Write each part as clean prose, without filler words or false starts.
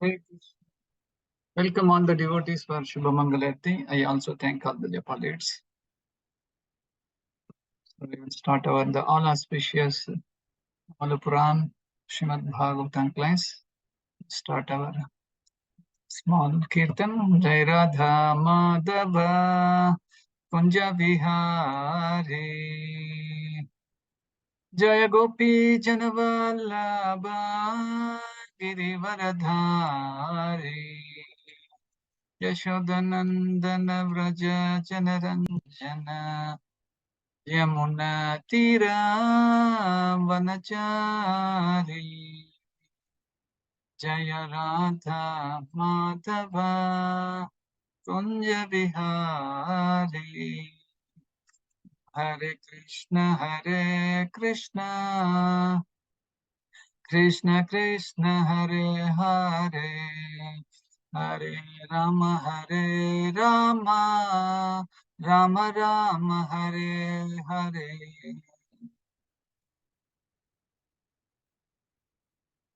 Hare Krishna. Welcome all the devotees for Shubhamangalarti. I also thank all the Japalites. So we will start the all auspicious Malapuram Srimad Bhagavatam class. Start our small kirtan. Jai Radha Madhava Kunja Vihari Jaya Gopi Janavallabha Girivaradhari Yashodanandana Vraja Janaranjana Yamuna Tira Vanachari Jaya Radha Madhava Kunja Vihari Hare Krishna Krishna Krishna Hare Hare Hare Rama Rama Rama Hare Hare.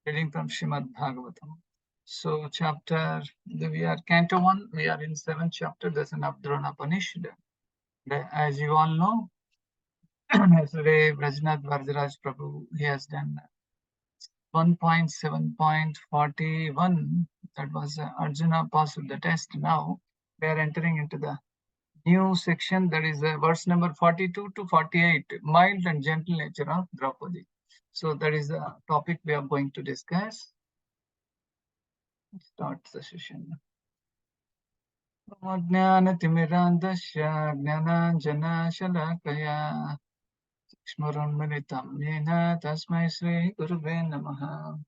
Reading from Srimad Bhagavatam. So chapter, we are Canto 1, we are in 7th chapter, that's an Abdurana Upanishad. As you all know, yesterday Brajnath Varadaraj Prabhu, he has done 1.7.41, that was Arjuna passed the test. Now we are entering into the new section, that is verse number 42 to 48, mild and gentle nature of Draupadi. So that is the topic we are going to discuss. Start the session. Jnanatimirandasya Jnananjana Shalakaya Smurunmilitam Yena Tasmai Sri Guruve Namaha.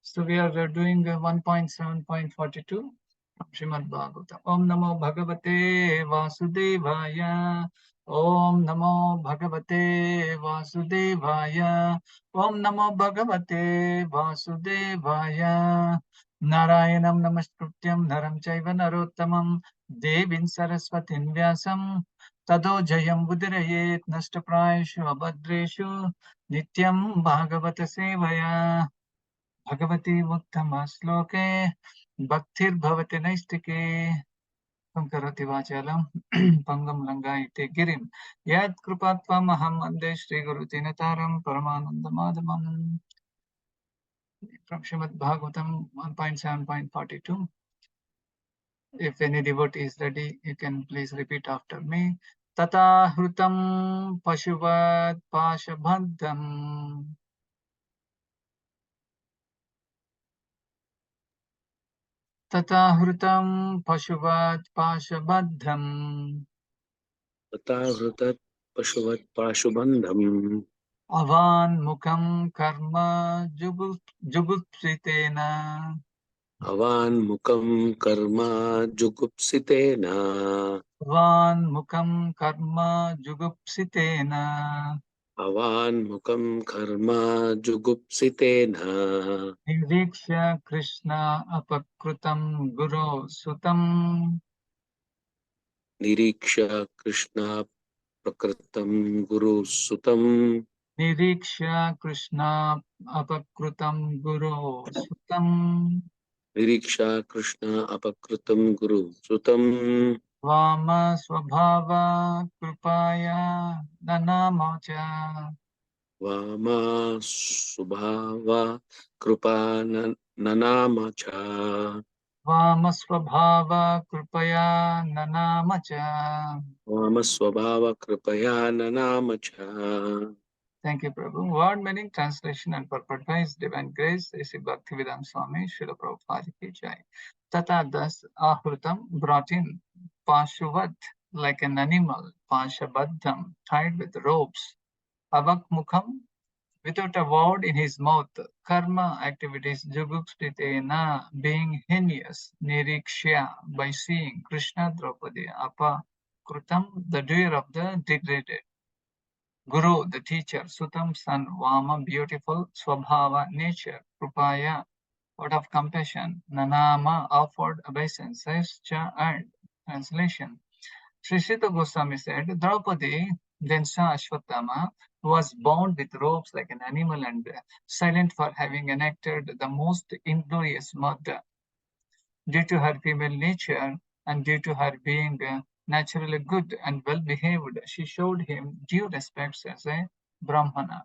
So we are doing 1.7.42 Srimad Bhagavatam. Om Namo Bhagavate Vasudevaya. Om Namo Bhagavate Vasudevaya. Om Namo Bhagavate Vasudevaya. Narayanam Namaskrutyam Naram Chaiva Narottamam Devin Saraswatin Vyasam Tado Jayam Budirayet Nashtaprayeshu Abhadreshu Nityam Bhagavata Sevaya Bhagavati Uttama Sloke Bhaktir Naistike Pankarati Vachalam Pangam Langaite Girim Yad Krupatva Mahamande Shri Guru Tinataram Paramananda Madhamam. From Srimad Bhagavatam 1.7.42. If any devotee is ready, you can please repeat after me. Tata Hrutam Pashuvat Pashabhaddham Tata Hrutam Pashuvat Pashabhaddham Tata Hrutat Pashuvat Pashubandham Avan Mukham Karma Jugupsitena Avan Mukam Karma Jugupsitena Avan Mukham Karma Jugupsitena Avan Mukam Karma Jugupsitena Niriksha Krishna Apakrutam Guru Sutam Niriksha Krishna Prakritam Guru Sutam Niriksha Krishna Apakrutam Guru Sutam Niriksha Krishna Apakritam Guru Sutam Vama Swabhava Krupaya Nanamocha Vama Subhava Krupa Nanamacha Vama Swabhava Krupaya Nanamacha. Vama Swabhava Kripaya Nanamacha. Thank you, Prabhu. Word meaning, translation and purport by His Divine Grace, A.C. Bhaktivedanta Swami, Srila Prabhupada Ki Jai. Tata thus Ahrutam brought in Pashuvat, like an animal, Pashabadham, tied with ropes, Avak Mukham, without a word in his mouth, karma activities, jugupstitena, being heinous, nirikshya, by seeing, Krishna Draupadi, apa, krutam, the doer of the degraded, guru, the teacher, sutam, son, vama, beautiful, swabhava, nature, krupaya, out of compassion, nanama, offered obeisances, cha, and translation. Sri Sita Goswami said, Draupadi, Then saw Ashwatthama, who was bound with ropes like an animal and silent for having enacted the most inglorious murder. Due to her female nature and due to her being naturally good and well behaved, she showed him due respects as a Brahmana.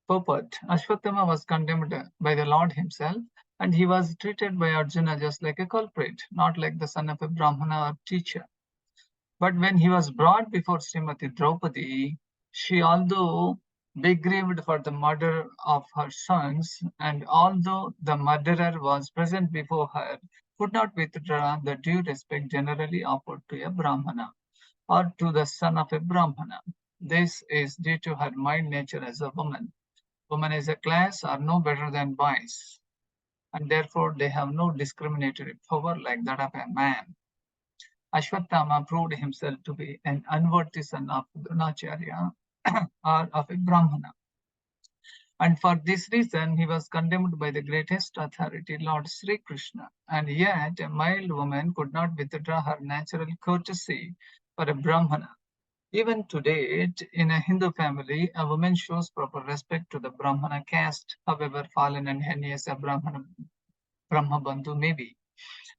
Purport: Ashwatthama was condemned by the Lord himself, and he was treated by Arjuna just like a culprit, not like the son of a Brahmana or teacher. But when he was brought before Srimati Draupadi, she, although begrieved for the murder of her sons, and although the murderer was present before her, could not withdraw the due respect generally offered to a Brahmana or to the son of a Brahmana. This is due to her mild nature as a woman. Women as a class are no better than boys, and therefore they have no discriminatory power like that of a man. Ashwatthama proved himself to be an unworthy son of Dronacharya or of a Brahmana. And for this reason, he was condemned by the greatest authority, Lord Sri Krishna. And yet, a mild woman could not withdraw her natural courtesy for a Brahmana. Even today, in a Hindu family, a woman shows proper respect to the Brahmana caste, however fallen and heinous a Brahmana Brahmabandhu may be.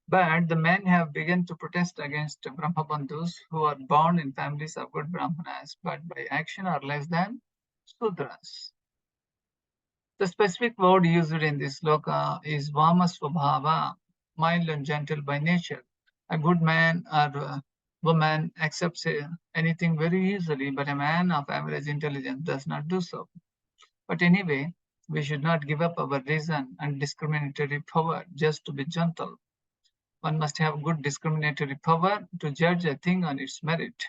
But the men have begun to protest against Brahmabandhus who are born in families of good Brahmanas, but by action are less than Sudras. The specific word used in this sloka is Vama Swabhava, mild and gentle by nature. A good man or woman accepts anything very easily, but a man of average intelligence does not do so. But anyway, we should not give up our reason and discriminatory power just to be gentle. One must have good discriminatory power to judge a thing on its merit.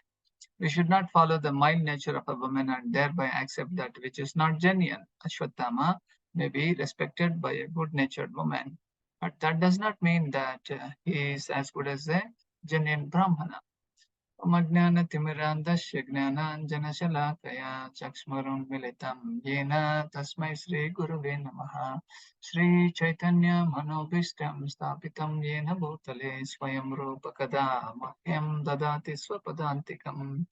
We should not follow the mild nature of a woman and thereby accept that which is not genuine. Ashwatthama may be respected by a good-natured woman, but that does not mean that he is as good as a genuine Brahmana. Timirandasya Gnananjanashalakaya Chaksmaruन्मिलितं येन तस्मै श्रीगुरवे नमः Sri Chaitanya Manobhishtam Stapitam Yena Bhutale Swayam Rupa Kada Mahyam Dadati Swapadantikam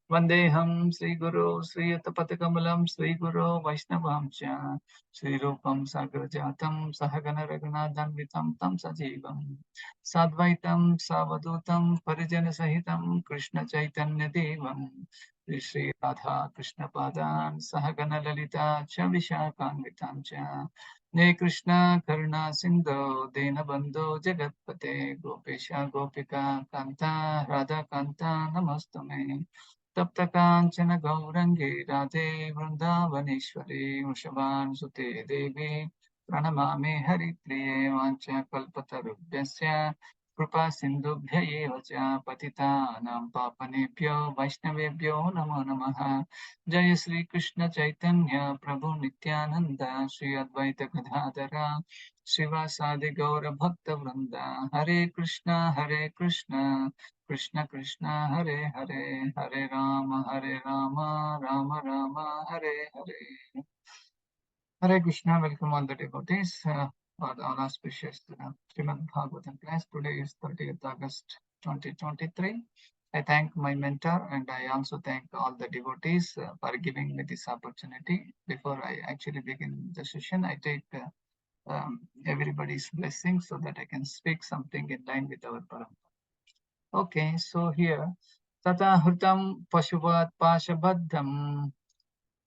Vandeham Sri Guru Sri Atapatakamulam Sri Guru Vaishnavam Cha Sri Rupam Sagrajatam Sahagana Raghunathanvitam Tam Sajivam Sadvaitam Savadutam Parijana Sahitam Krishna Chaitanya Devam Shri Radha Krishna Padan Sahagana Lalita Cha Vishakhanvitam Cha Ne Krishna Karuna Sindhu Dena Bandhu Jagatpate Gopesha Gopika Kanta Radha Kanta Namastume Tapta Kanchana Gaurangi Radhe Vrindavaneshwari Vrishabhan Sute Devi Pranamami Haripriye Vancha Kalpatarubhyasya Kripa Sindhubhya eva cha Patitanam Papanebhyo Vaishnavebhyo Namo Namaha Jaya Sri Krishna Chaitanya Prabhu Nityananda Sri Advaita Gadadhara Srivasadi Gaura Bhakta Vrinda Hare Krishna Krishna Krishna Hare Hare Hare Rama Rama Rama Hare Hare. Hare Krishna, welcome all the devotees for the all auspicious Srimad Bhagavatam class. Today is 30th August 2023. I thank my mentor and I also thank all the devotees for giving me this opportunity. Before I actually begin the session, I take everybody's blessing so that I can speak something in line with our parampara. Okay, so here, Tata Hrutam Pashuvat Pashabhaddham.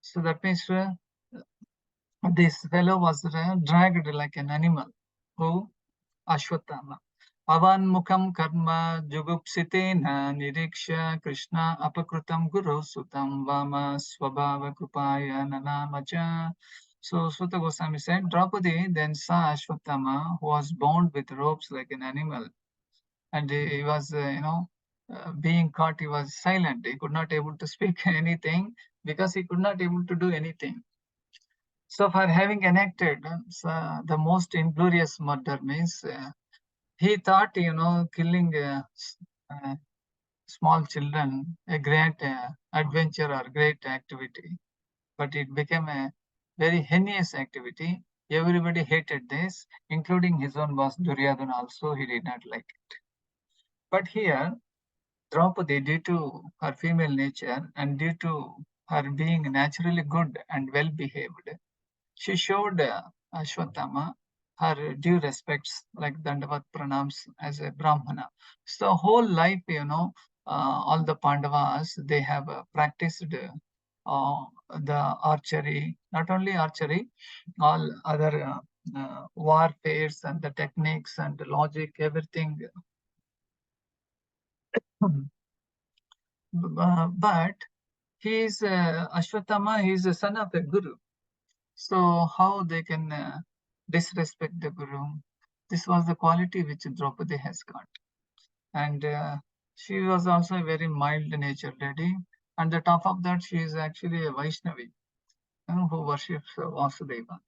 So that means this fellow was dragged like an animal. Who? Ashwatthama. Avan mukham karma jugupsitena niriksha Krishna apakrutam guru sutam vama swabhava krupaya nanamacha. So Suta Goswami said, Draupadi then saw Ashwatthama, who was bound with ropes like an animal. And he was, being caught, he was silent. He could not able to speak anything because he could not able to do anything. So for having enacted the most inglorious murder means he thought, killing small children a great adventure or great activity, but it became a very heinous activity. Everybody hated this, including his own boss Duryodhana also. He did not like it. But here, Draupadi, due to her female nature and due to her being naturally good and well behaved, she showed Ashwatthama her due respects like Dandavat Pranams as a Brahmana. So whole life, all the Pandavas, they have practiced the archery, not only archery, all other warfares and the techniques and the logic, everything. But he is Ashwatthama, he is the son of a guru. So how they can disrespect the guru? This was the quality which Draupadi has got. And she was also a very mild-natured lady. And the top of that, she is actually a Vaishnavi, who worships Vasudeva.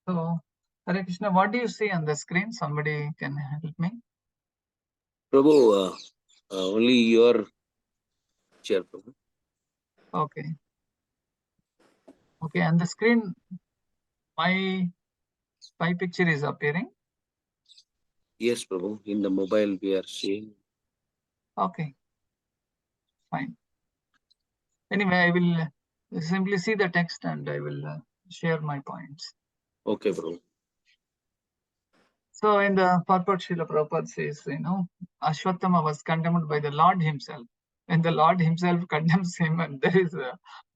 So, Hare Krishna, what do you see on the screen? Somebody can help me? Prabhu, only your chair, Prabhu. Okay. Okay, on the screen, my picture is appearing. Yes, Prabhu. In the mobile we are seeing. Okay, fine. Anyway, I will simply see the text and I will share my points. Okay, Prabhu. So in the purport, Srila Prabhupada says, Ashwatthama was condemned by the Lord himself. When the Lord himself condemns him, and there is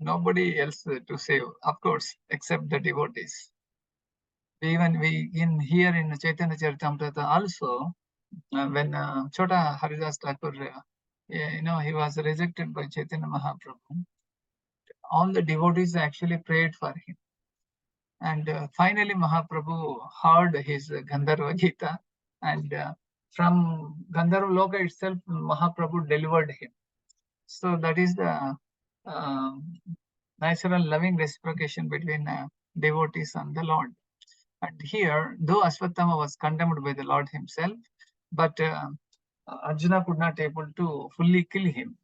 nobody else to save, of course, except the devotees. Even here in Chaitanya Charitamrita also, when Chota Haridas Thakur, he was rejected by Chaitanya Mahaprabhu, all the devotees actually prayed for him. And finally, Mahaprabhu heard his Gandharva Gita, and from Gandharva Loka itself, Mahaprabhu delivered him. So that is the natural loving reciprocation between devotees and the Lord. And here, though Ashwatthama was condemned by the Lord himself, but Arjuna could not able to fully kill him.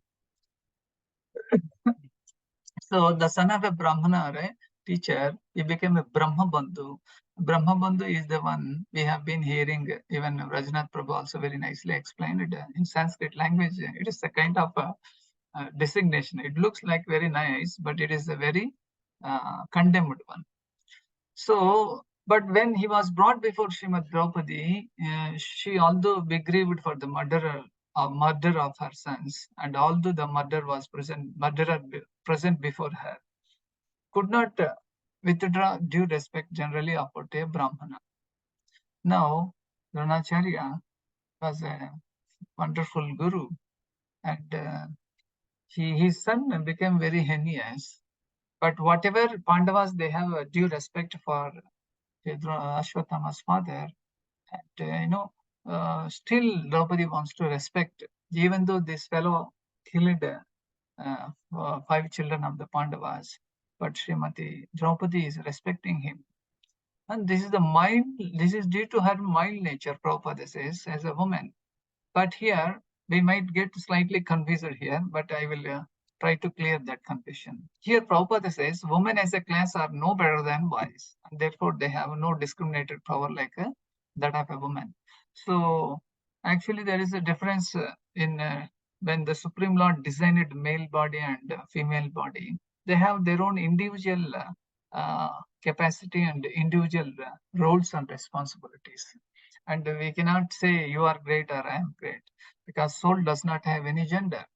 So the son of a Brahmana, right, teacher, he became a Brahma Bandhu. Brahma Bandhu is the one we have been hearing, even Rajnath Prabhu also very nicely explained it in Sanskrit language. It is a kind of designation. It looks like very nice, but it is a very condemned one. So, but when he was brought before Srimad Draupadi, she, although grieved for the murder of her sons, and although the murderer present before her, could not withdraw due respect generally offered to a Brahmana. Now, Dronacharya was a wonderful guru, and his son became very heinous. But whatever Pandavas, they have a due respect for Ashwatthama's father, and still Draupadi wants to respect, even though this fellow killed 5 children of the Pandavas, but Srimati Draupadi is respecting him. And this is due to her mild nature, Prabhupada says, as a woman. But here, we might get slightly confused here, but I will try to clear that confusion. Here, Prabhupada says, women as a class are no better than boys, and therefore they have no discriminated power like that of a woman. So, actually, there is a difference in when the Supreme Lord designed male body and female body. They have their own individual capacity and individual roles and responsibilities. And we cannot say you are great or I am great, because soul does not have any gender.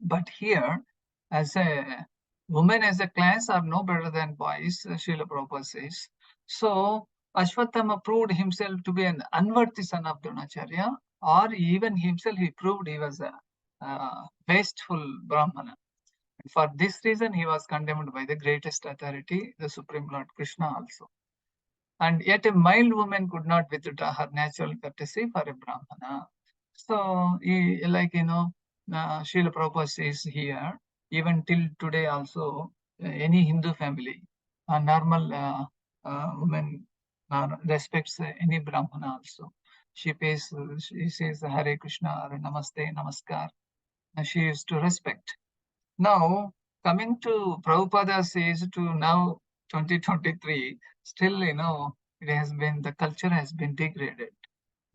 But here, as a woman as a class are no better than boys, Srila Prabhupada says. So Ashwatthama proved himself to be an unworthy son of Dronacharya, or even himself he proved he was a wasteful Brahmana. And for this reason, he was condemned by the greatest authority, the Supreme Lord Krishna also. And yet a mild woman could not withdraw her natural courtesy for a Brahmana. So, Srila Prabhupada says here, even till today also, any Hindu family, a normal woman respects any Brahmana also. She says Hare Krishna or Namaste, Namaskar. She used to respect. Now, coming to Prabhupada says to now 2023, still, the culture has been degraded.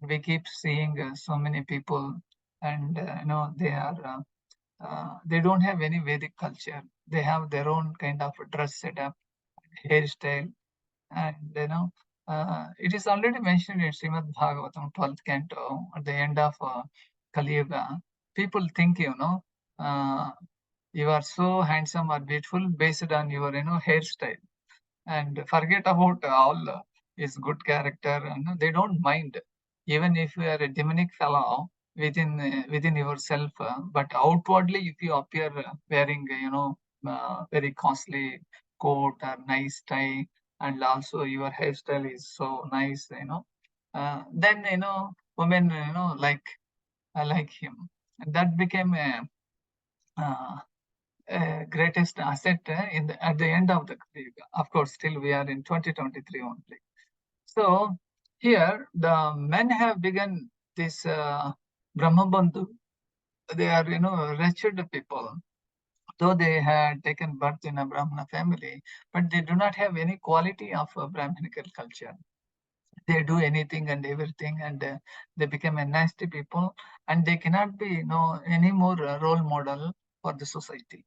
We keep seeing so many people and they don't have any Vedic culture. They have their own kind of dress setup, hairstyle, and it is already mentioned in Srimad Bhagavatam, 12th canto, at the end of Kali Yuga. People think, uh, you are so handsome or beautiful based on your, hairstyle, and forget about all his good character. And they don't mind, even if you are a demonic fellow within yourself. But outwardly, if you appear wearing, very costly coat or nice tie, and also your hairstyle is so nice, then women, like him. And that became uh, greatest asset at the end of the Kali Yuga. Of course, still we are in 2023 only. So here the men have begun this Brahmabandhu. They are, wretched people. Though they had taken birth in a Brahmana family, but they do not have any quality of a Brahminical culture. They do anything and everything, and they become a nasty people, and they cannot be, any more role model for the society.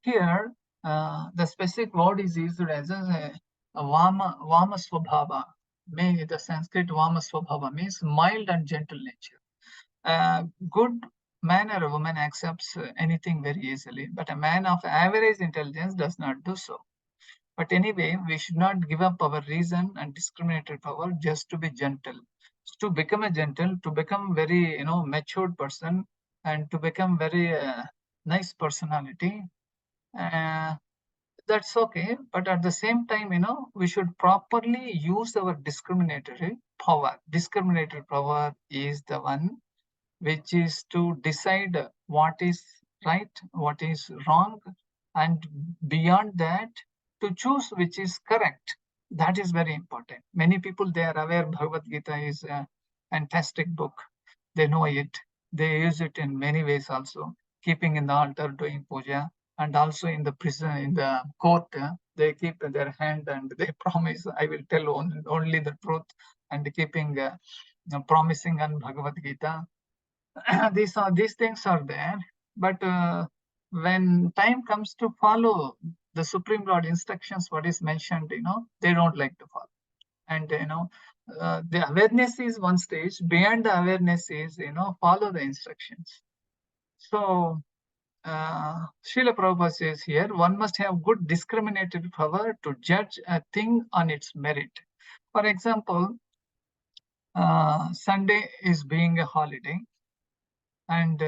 Here, the specific word is used as a Vama Swabhava. The Sanskrit Vama Swabhava means mild and gentle nature. Good man or a woman accepts anything very easily, but a man of average intelligence does not do so. But anyway, we should not give up our reason and discriminatory power just to be gentle. To become a gentle, to become very, matured person, and to become very nice personality, uh, that's okay. But at the same time, we should properly use our discriminatory power. Discriminatory power is the one which is to decide what is right, what is wrong, and beyond that, to choose which is correct. That is very important. Many people, they are aware Bhagavad Gita is a fantastic book. They know it. They use it in many ways also, keeping in the altar, doing puja, and also in the prison, in the court, they keep their hand and they promise, I will tell only the truth, and keeping promising on Bhagavad Gita. These things are there, but when time comes to follow the Supreme Lord instructions, what is mentioned, they don't like to follow. And the awareness is one stage. Beyond the awareness is, follow the instructions. So Srila Prabhupada says here, one must have good discriminative power to judge a thing on its merit. For example, Sunday is being a holiday, and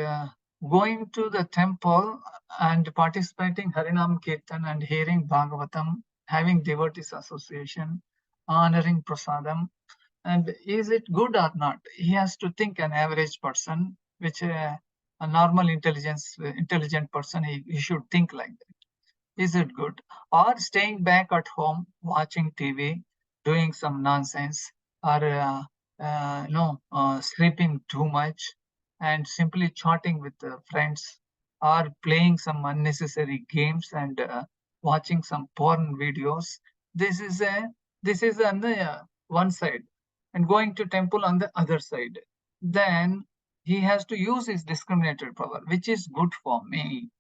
going to the temple and participating Harinam Kirtan and hearing Bhagavatam, having devotees association, honoring prasadam, and is it good or not? He has to think, an average person, which a normal intelligent person, he should think like that. Is it good? Or staying back at home, watching TV, doing some nonsense, or sleeping too much, and simply chatting with friends, or playing some unnecessary games, and watching some porn videos. This is a this is on the one side, and going to temple on the other side. Then he has to use his discriminatory power, which is good for me.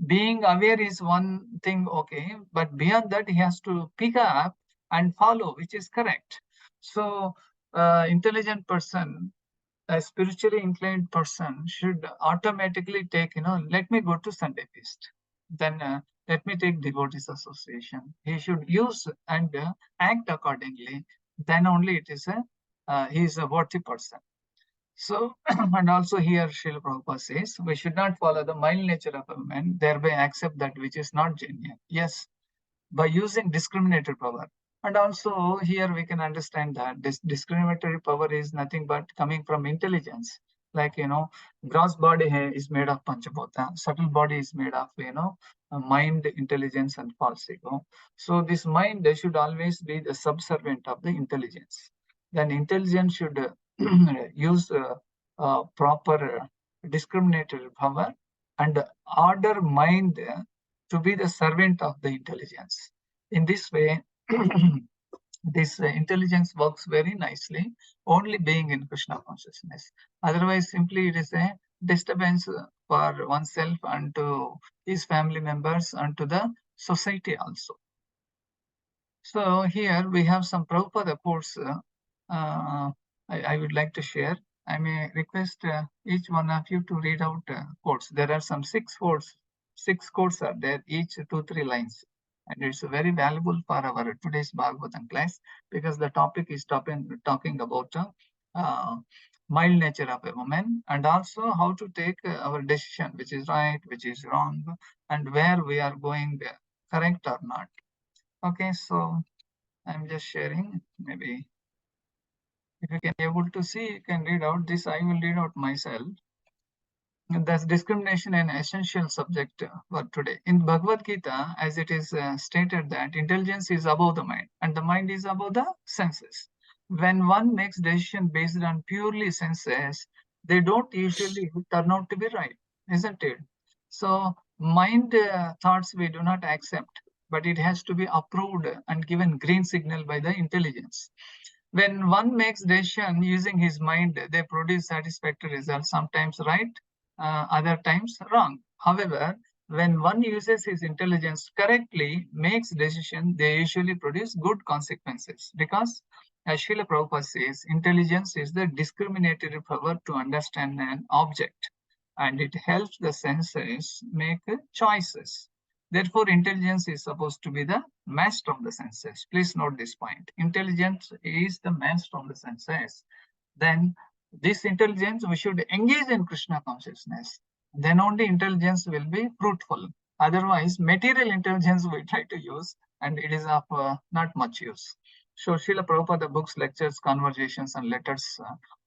Being aware is one thing, okay, but beyond that, he has to pick up and follow, which is correct. So, intelligent person, a spiritually inclined person should automatically take, let me go to Sunday feast. Then let me take devotees association. He should use and act accordingly. Then only it is he is a worthy person. So, and also here Srila Prabhupada says, we should not follow the mild nature of a man, thereby accept that which is not genuine. Yes, by using discriminatory power. And also here we can understand that this discriminatory power is nothing but coming from intelligence. Like, gross body is made of Panchabhota, subtle body is made of, mind, intelligence, and false ego. So this mind should always be the subservient of the intelligence. Then intelligence should use proper discriminatory power and order mind to be the servant of the intelligence. In this way, this intelligence works very nicely, only being in Krishna consciousness. Otherwise, simply it is a disturbance for oneself and to his family members and to the society also. So here we have some Prabhupada quotes I would like to share. I may request each one of you to read out quotes. There are some six quotes are there, each 2-3 lines. And it's very valuable for our today's Bhagavatam class because the topic is talking about mild nature of a woman and also how to take our decision, which is right, which is wrong, and where we are going correct or not. Okay, so I'm just sharing. Maybe if you can able to see, you can read out this. I will read out myself. And that's discrimination an essential subject for today. In Bhagavad Gita, as it is stated that intelligence is above the mind and the mind is above the senses. When one makes decision based on purely senses, they don't usually turn out to be right, isn't it? So mind thoughts we do not accept, but it has to be approved and given green signal by the intelligence. When one makes decision using his mind, they produce satisfactory results, sometimes right, other times wrong. However, when one uses his intelligence correctly, makes decision, they usually produce good consequences. Because, as Srila Prabhupada says, intelligence is the discriminatory power to understand an object, and it helps the senses make choices. Therefore, intelligence is supposed to be the master of the senses. Please note this point. Intelligence is the master of the senses. Then this intelligence, we should engage in Krishna consciousness. Then only intelligence will be fruitful. Otherwise, material intelligence we try to use and it is of not much use. So Srila Prabhupada books, lectures, conversations, and letters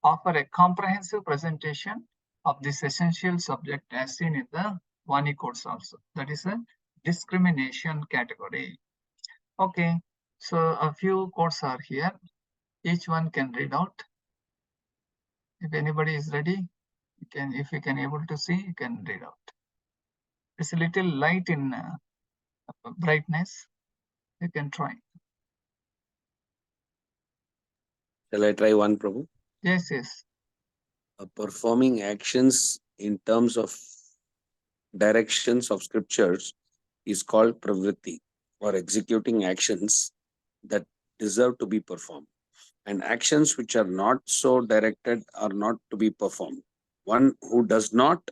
offer a comprehensive presentation of this essential subject as seen in the Vani course also. That is a discrimination category. Okay, so a few quotes are here. Each one can read out. If anybody is ready, you can, if you can able to see, you can read out. It's a little light in brightness. You can try. Shall I try one, Prabhu? Yes, yes. Performing actions in terms of directions of scriptures is called pravritti, or executing actions that deserve to be performed. And actions which are not so directed are not to be performed. One who does not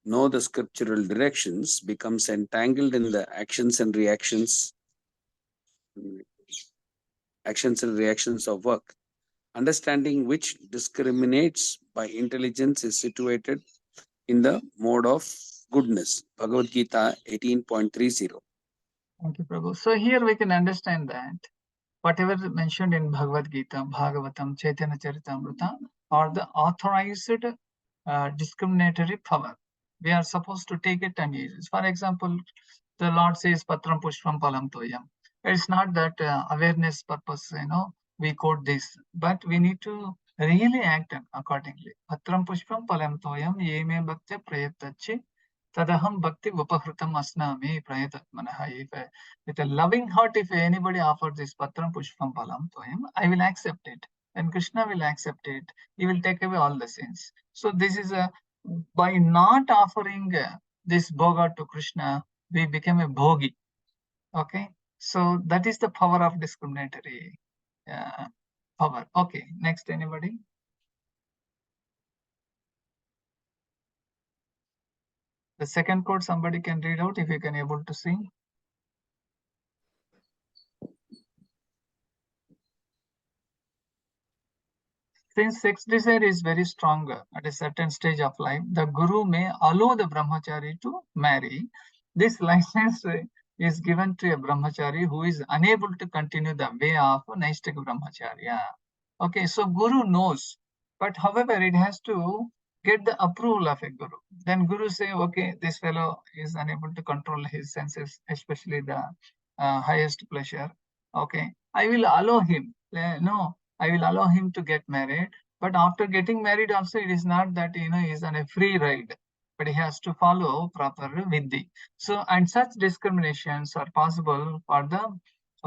know the scriptural directions becomes entangled in the actions and reactions of work. Understanding which discriminates by intelligence is situated in the mode of goodness. Bhagavad Gita 18.30. Thank you, Prabhu. So here we can understand that whatever mentioned in Bhagavad Gita, Bhagavatam, Chaitanya Charitamrita are the authorized discriminatory power. We are supposed to take it and use it. For example, the Lord says Patram Pushpam Palam Toyam. It's not that awareness purpose, we quote this, but we need to really act accordingly. Patram Pushpam Palam Toyam Yeme Bhakti Prayatachi Tadaham Bhakti Vupahrutam Asnami Prayatatmanaha. With a loving heart, if anybody offers this Patram Pushpam Palam to him, I will accept it. And Krishna will accept it. He will take away all the sins. So this is by not offering this bhoga to Krishna, we become a bhogi. Okay. So that is the power of discriminatory power. Okay. Next, anybody? The second quote somebody can read out if you can able to see. Since sex desire is very strong at a certain stage of life, the guru may allow the brahmachari to marry. This license is given to a brahmachari who is unable to continue the way of Naistika brahmacharya. Okay, so guru knows, but however, it has to get the approval of a guru. Then guru say, okay, this fellow is unable to control his senses, especially the highest pleasure. Okay, I will allow him. No, I will allow him to get married. But after getting married also, it is not that, he's on a free ride, but he has to follow proper vidhi. So, and such discriminations are possible for the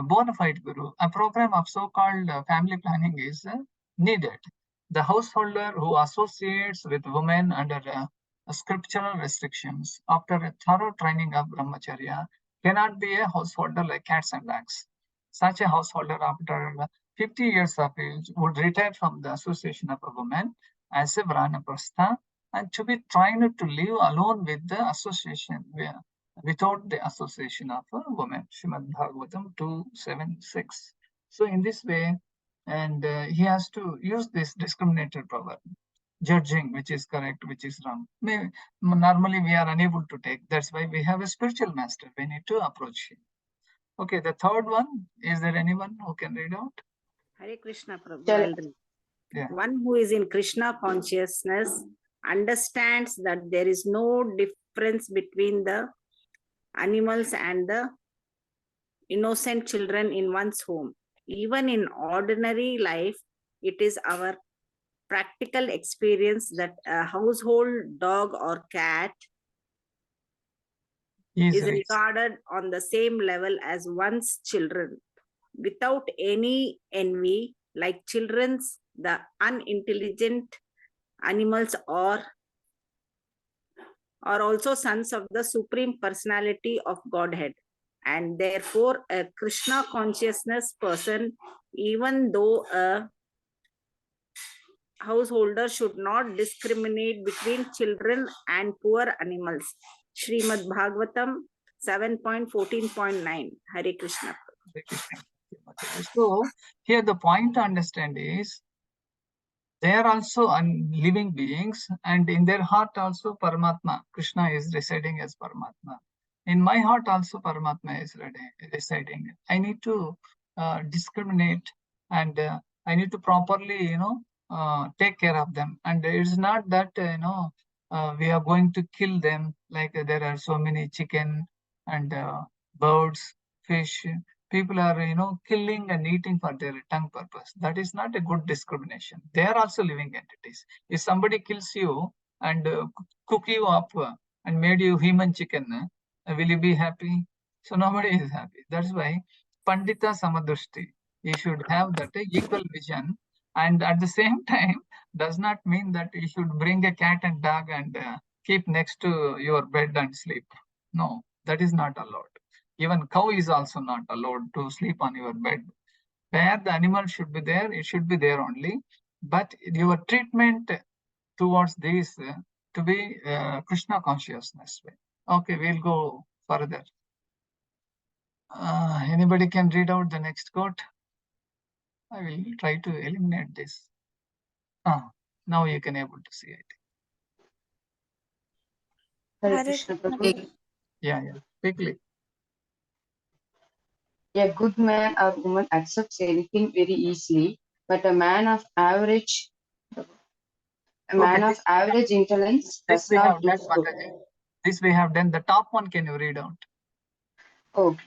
bona fide guru. A program of so-called family planning is needed. The householder who associates with women under scriptural restrictions after a thorough training of brahmacharya cannot be a householder like cats and dogs. Such a householder after 50 years of age would retire from the association of a woman as a vanaprastha and to be trained to live alone with the association without the association of a woman. Srimad Bhagavatam 276. So in this way, and he has to use this discriminator power, judging which is correct, which is wrong. Normally we are unable to take. That's why we have a spiritual master. We need to approach him. Okay, the third one, is there anyone who can read out? Hare Krishna Prabhu. Shall- I'll read. Yeah. One who is in Krishna consciousness understands that there is no difference between the animals and the innocent children in one's home. Even in ordinary life, it is our practical experience that a household dog or cat is regarded on the same level as one's children without any envy. Like children's, the unintelligent animals are also sons of the Supreme Personality of Godhead, and therefore a Krishna consciousness person, even though a householder, should not discriminate between children and poor animals. Srimad Bhagavatam 7.14.9. Hare Krishna. So here the point to understand is they are also living beings, and in their heart also Paramatma, Krishna is residing as Paramatma. In my heart also Paramatma is residing. I need to discriminate, and I need to properly, take care of them. And it's not that, we are going to kill them, like there are so many chicken and birds, fish. People are, killing and eating for their tongue purpose. That is not a good discrimination. They are also living entities. If somebody kills you and cook you up and made you human chicken, will you be happy? So nobody is happy. That's why Pandita Samadrushti, you should have that equal vision. And at the same time, does not mean that you should bring a cat and dog and keep next to your bed and sleep. No, that is not allowed. Even cow is also not allowed to sleep on your bed. Where the animal should be there, it should be there only. But your treatment towards this to be Krishna consciousness. Okay, we'll go further. Anybody can read out the next quote? I will try to eliminate this. Now you can able to see it. Hare Krishna Prabhu. Yeah, quickly. A good man or woman accepts anything very easily, but a man of average intelligence does not do so. This we have done. The top one, can you read out? Okay.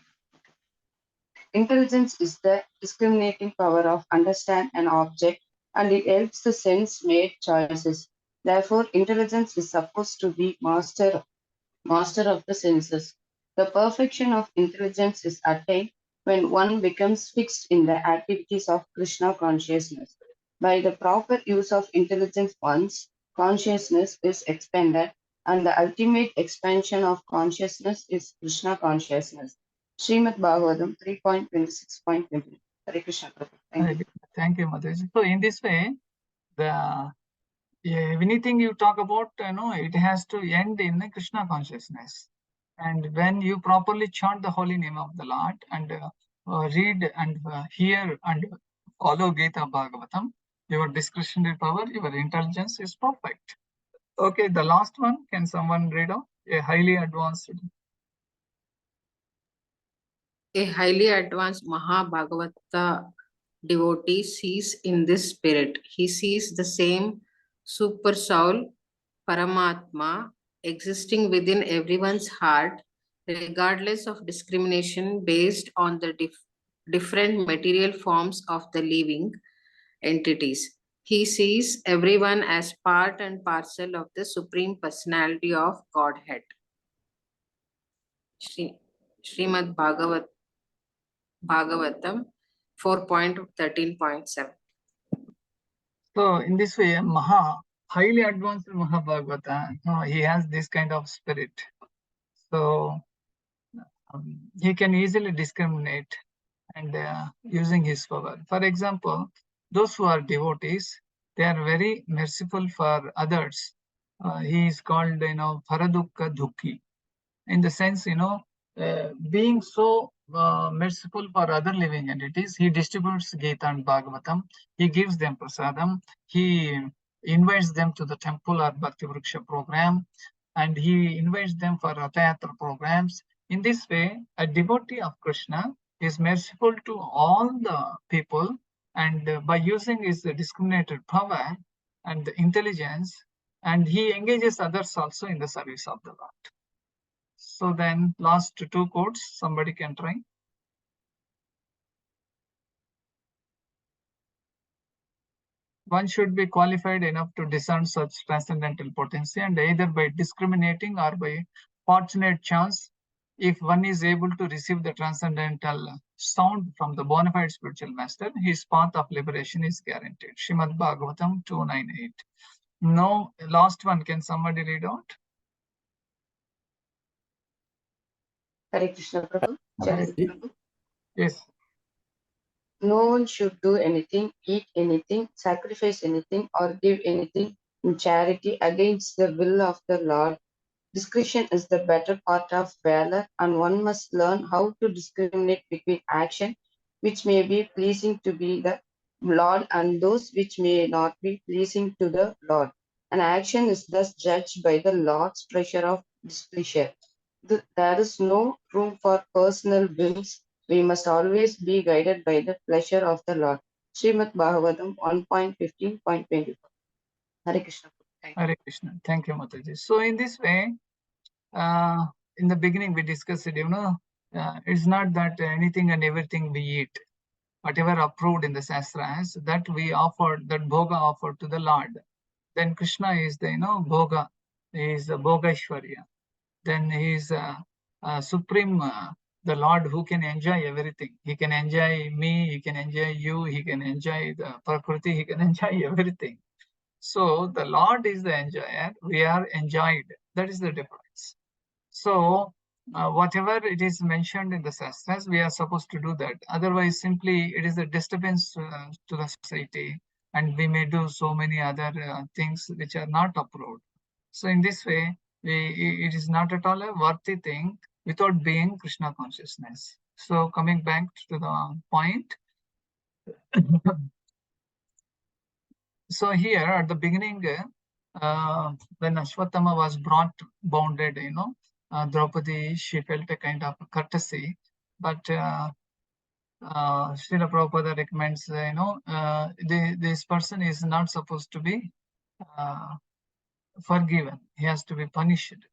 Intelligence is the discriminating power of understand an object, and it helps the sense make choices. Therefore, intelligence is supposed to be master of the senses. The perfection of intelligence is attained when one becomes fixed in the activities of Krishna consciousness. By the proper use of intelligence, one's consciousness is expanded, and the ultimate expansion of consciousness is Krishna consciousness. Srimad Bhagavatam 3.26.20. Hare Krishna Prabhu. Thank you, Madhusudana. So in this way, anything you talk about, it has to end in the Krishna consciousness. And when you properly chant the holy name of the Lord and read and hear and follow Gita Bhagavatam, your discretionary power, your intelligence is perfect. Okay, the last one, can someone read out? A highly advanced Mahabhagavata devotee sees in this spirit. He sees the same super soul, Paramatma, existing within everyone's heart, regardless of discrimination based on the different material forms of the living entities. He sees everyone as part and parcel of the Supreme Personality of Godhead. Srimad Bhagavatam 4.13.7. So in this way, highly advanced Mahabhagavata, he has this kind of spirit. So he can easily discriminate and using his power. For example, those who are devotees, they are very merciful for others. He is called, Paradukka Dukhi. In the sense, being so merciful for other living entities, he distributes Gita and Bhagavatam, he gives them prasadam, he invites them to the temple or Bhakti Vriksha program, and he invites them for Rathayatra programs. In this way, a devotee of Krishna is merciful to all the people, and by using his discriminated power and intelligence, and he engages others also in the service of the Lord. So then last two quotes, somebody can try. One should be qualified enough to discern such transcendental potency, and either by discriminating or by fortunate chance, if one is able to receive the transcendental sound from the bona fide spiritual master, his path of liberation is guaranteed. Srimad Bhagavatam 298. No, last one, can somebody read out? Hare Krishna Prabhu. Charanji. Yes. No one should do anything, eat anything, sacrifice anything, or give anything in charity against the will of the Lord. Discretion is the better part of valor, and one must learn how to discriminate between action which may be pleasing to be the Lord and those which may not be pleasing to the Lord. An action is thus judged by the Lord's pressure of displeasure. There is no room for personal whims. We must always be guided by the pleasure of the Lord. Srimad Bhagavatam 1.15.24. Hare Krishna. Hare Krishna. Thank you, Mataji. So in this way, in the beginning we discussed it, it's not that anything and everything we eat, whatever approved in the Shastras, that we offered, that Bhoga offered to the Lord. Then Krishna is the, Bhoga, he is the Bhogashwarya. Then he is supreme, the Lord who can enjoy everything. He can enjoy me, he can enjoy you, he can enjoy the Prakriti, he can enjoy everything. So the Lord is the enjoyer, we are enjoyed. That is the difference. So whatever it is mentioned in the Shastras, we are supposed to do that. Otherwise, simply it is a disturbance to the society, and we may do so many other things which are not approved. So in this way, it is not at all a worthy thing without being Krishna consciousness. So coming back to the point. So here at the beginning, when Ashwatthama was brought bounded, Draupadi, she felt a kind of courtesy, but Srila Prabhupada recommends, this person is not supposed to be forgiven. He has to be punished.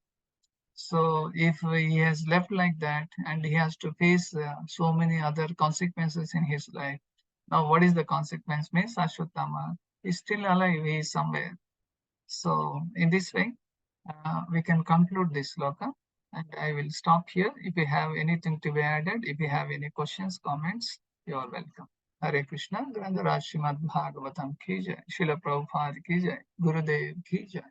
So if he has left like that and he has to face so many other consequences in his life, now what is the consequence? Means Ashwatthama is still alive, he is somewhere. So in this way, we can conclude this sloka, and I will stop here. If you have anything to be added, if you have any questions, comments, you are welcome. Hare Krishna, Grandharaj Srimad Bhagavatam ki jai, Srila Prabhupada ki jai, Gurudev ki jai.